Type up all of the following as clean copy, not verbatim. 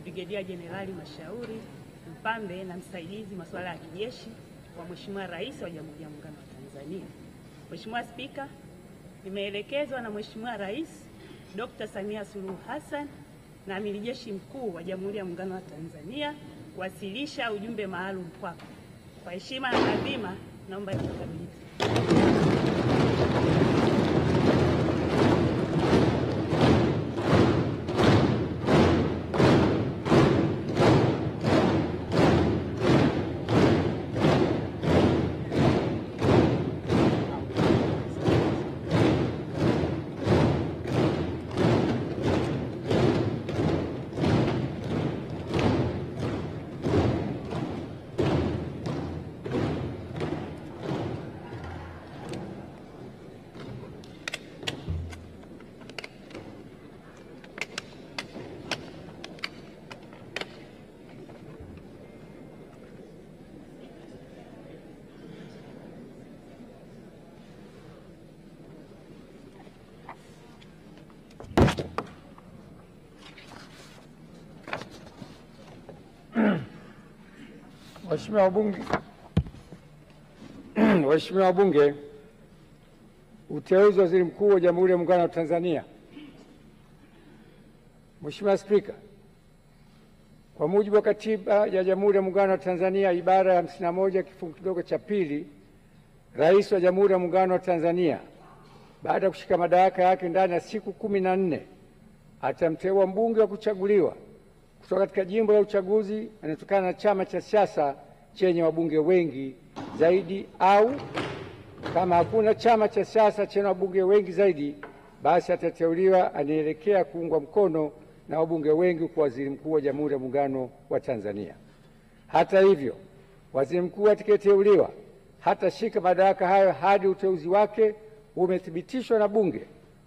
Brigedia Jenerali Mashauri Mpambe na msaidizi masuala ya kijeshi wa Mheshimiwa Rais wa Jamhuri ya Muungano wa Tanzania. Mheshimiwa Spika, nimeelekezwa na Mheshimiwa Rais Dr. Samia Suluhu Hassan na Amiri Jeshi Mkuu wa Jamhuri ya Muungano wa Tanzania kuwasilisha ujumbe maalum kwako. Kwa heshima na taadhima, naomba nikukabidhi. Waheshimiwa wabunge, uteuzi wa Waziri Mkuu wa Jamhuri ya Muungano wa Tanzania. Mheshimiwa Spika, kwa mujibu wa Katiba ya Jamhuri ya Muungano wa Tanzania ibara ya 51 kifungu kidogo cha pili, Rais wa Jamhuri ya Muungano wa Tanzania baada ya kushika madaraka yake ndani ya siku 14 atamteua mbunge wa kuchaguliwa kutoka katika jimbo la uchaguzi anatokana na chama cha siasa chenye wabunge wengi zaidi, au kama hakuna chama cha siasa chenye wabunge wengi zaidi, basi atateuliwa anaelekea kuungwa mkono na wabunge wengi kwa Waziri Mkuu wa Jamhuri ya Muungano wa Tanzania. Hata hivyo, Waziri Mkuu atakayeteuliwa hatashika madaraka hayo hadi uteuzi wake umethibitishwa na Bunge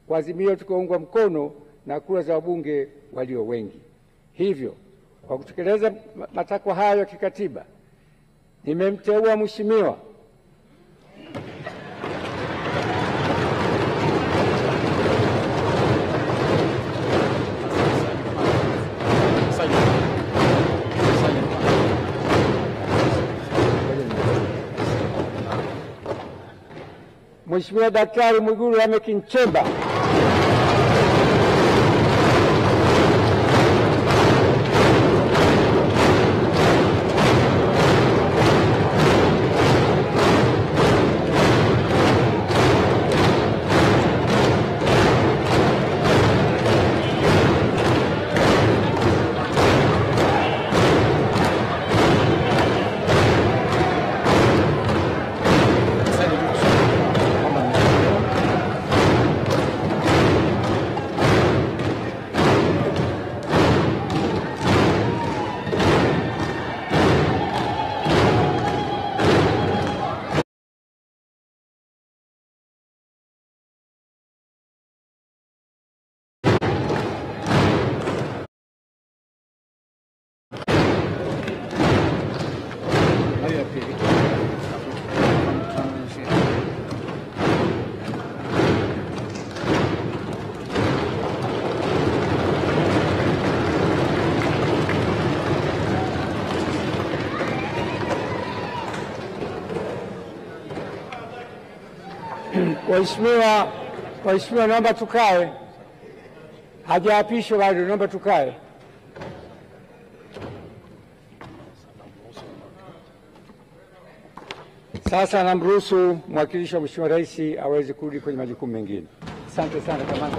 kwa azimio tukaungwa mkono na kura za wabunge walio wengi. Hivyo, kwa kutekeleza matakwa hayo ya kikatiba, nimemteua Mheshimiwa Daktari Mwigulu Lameck Nchemba Waheshimiwa, naomba tukae. Hajaapishwa bado, naomba tukae. Sasa namruhusu mwakilishi wa Mheshimiwa Rais aweze kurudi kwenye majukumu mengine. Asante sana kamanda.